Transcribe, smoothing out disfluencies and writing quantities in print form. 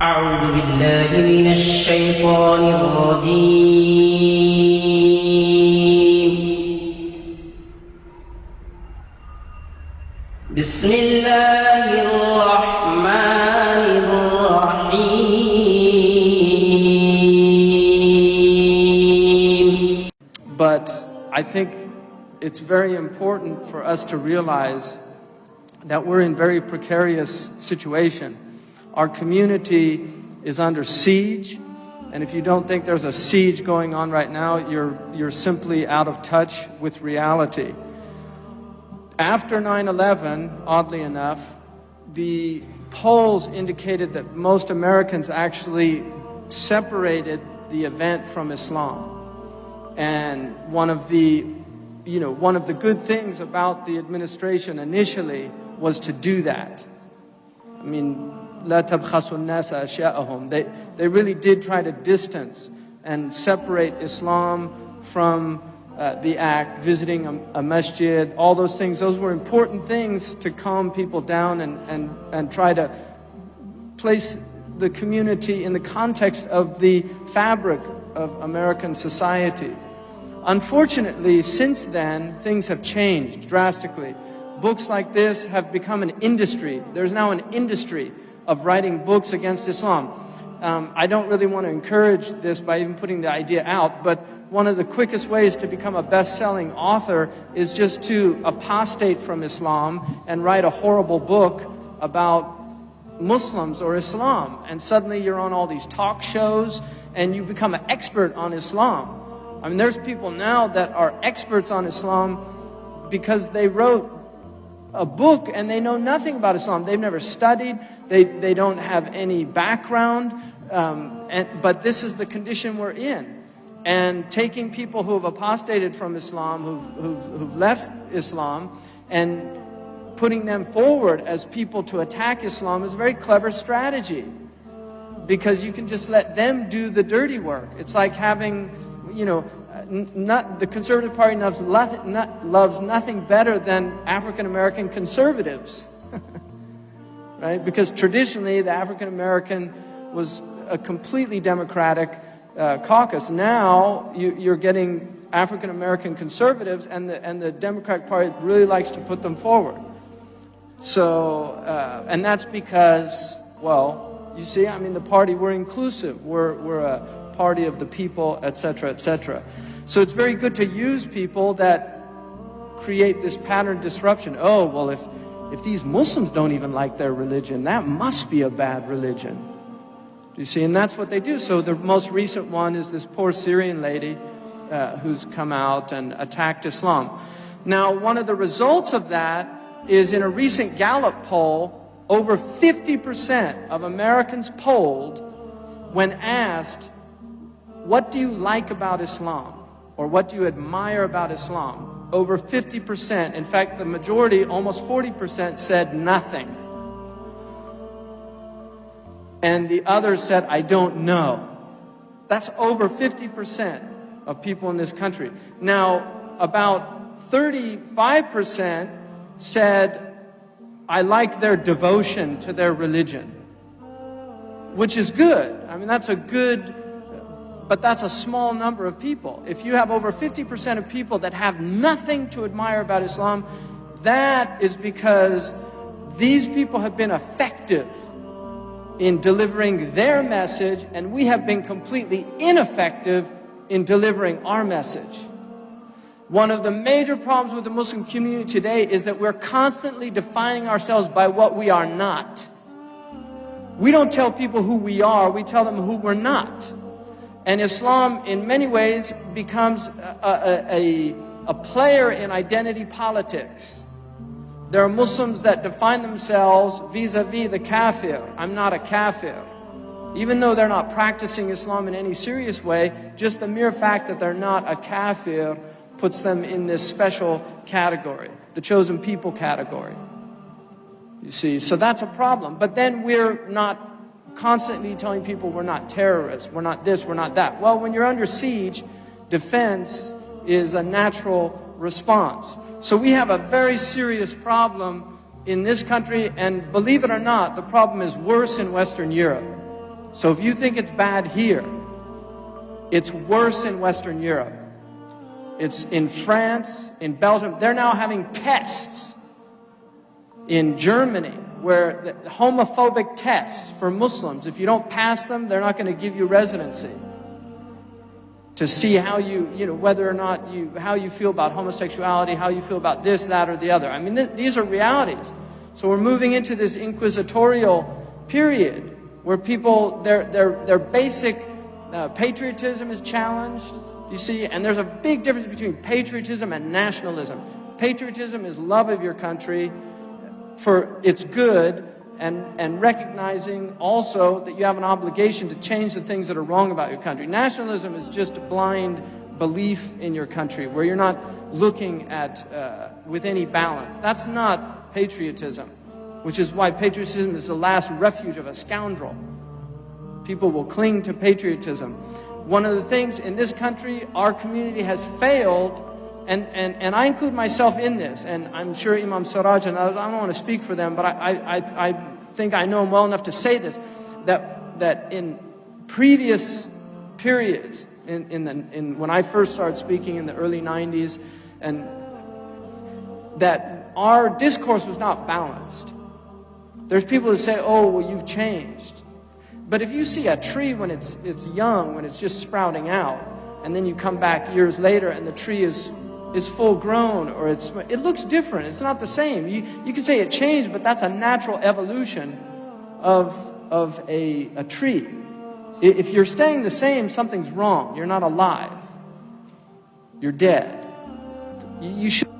أعوذ بالله من الشيطان الرجيم. بسم الله الرحمن الرحيم. But I think it's very important for us to realize that we're in a very precarious situation. Our community is under siege, and if you don't think there's a siege going on right now, you're simply out of touch with reality. After 9/11, oddly enough, the polls indicated that most Americans actually separated the event from Islam. And one of the good things about the administration initially was to do that. I mean, لا تبخسوا الناس أشياءهم. They really did try to distance and separate Islam from the act, visiting a masjid, all those things. Those were important things to calm people down and try to place the community in the context of the fabric of American society. Unfortunately, since then, things have changed drastically. Books like this have become an industry. There's now an industry of writing books against Islam. I don't really want to encourage this by even putting the idea out, but one of the quickest ways to become a best-selling author is just to apostate from Islam and write a horrible book about Muslims or Islam. And suddenly you're on all these talk shows and you become an expert on Islam. I mean, there's people now that are experts on Islam because they wrote a book and they know nothing about Islam. They've never studied. They don't have any background. But this is the condition we're in. And taking people who have apostated from Islam, who've left Islam, and putting them forward as people to attack Islam is a very clever strategy. Because you can just let them do the dirty work. It's like having, the Conservative Party loves nothing better than African American conservatives. Right? Because traditionally the African American was a completely democratic caucus. Now you're getting African American conservatives, and the Democratic Party really likes to put them forward. So, and that's because, you see, I mean, the party, we're inclusive. We're a party of the people, etc., etc. So it's very good to use people that create this pattern disruption. Oh, well, if these Muslims don't even like their religion, that must be a bad religion. Do you see? And that's what they do. So the most recent one is this poor Syrian lady who's come out and attacked Islam. Now, one of the results of that is in a recent Gallup poll, over 50% of Americans polled, when asked, what do you like about Islam? Or what do you admire about Islam? Over 50%, in fact, the majority, almost 40%, said nothing. And the others said, I don't know. That's over 50% of people in this country. Now, about 35% said, I like their devotion to their religion, which is good. I mean, that's a good, but that's a small number of people. If you have over 50% of people that have nothing to admire about Islam, that is because these people have been effective in delivering their message, and we have been completely ineffective in delivering our message. One of the major problems with the Muslim community today is that we're constantly defining ourselves by what we are not. We don't tell people who we are, we tell them who we're not. And Islam, in many ways, becomes a player in identity politics. There are Muslims that define themselves vis-a-vis the kafir. I'm not a kafir. Even though they're not practicing Islam in any serious way, just the mere fact that they're not a kafir puts them in this special category, the chosen people category. You see, so that's a problem. But then we're not constantly telling people we're not terrorists, we're not this, we're not that. Well, when you're under siege, defense is a natural response. So we have a very serious problem in this country, and believe it or not, the problem is worse in Western Europe. So if you think it's bad here, it's worse in Western Europe. It's in France, in Belgium. They're now having tests in Germany where the homophobic tests for Muslims, if you don't pass them, they're not going to give you residency. To see how whether or not how you feel about homosexuality, how you feel about this, that, or the other. I mean, these are realities. So we're moving into this inquisitorial period where people, their basic patriotism is challenged, you see, and there's a big difference between patriotism and nationalism. Patriotism is love of your country for its good, and recognizing also that you have an obligation to change the things that are wrong about your country. Nationalism is just blind belief in your country, where you're not looking at with any balance. That's not patriotism, which is why patriotism is the last refuge of a scoundrel. People will cling to patriotism. One of the things in this country, our community has failed, and I include myself in this, and I'm sure Imam Siraj and others, I don't want to speak for them, but I think I know him well enough to say this, that in previous periods, in when I first started speaking in the early 90s, and that our discourse was not balanced. There's people who say, oh, well, you've changed. But if you see a tree when it's young, when it's just sprouting out, and then you come back years later and the tree is full grown, or it looks different. It's not the same. You can say it changed, but that's a natural evolution of a tree. If you're staying the same, something's wrong. You're not alive. You're dead. You should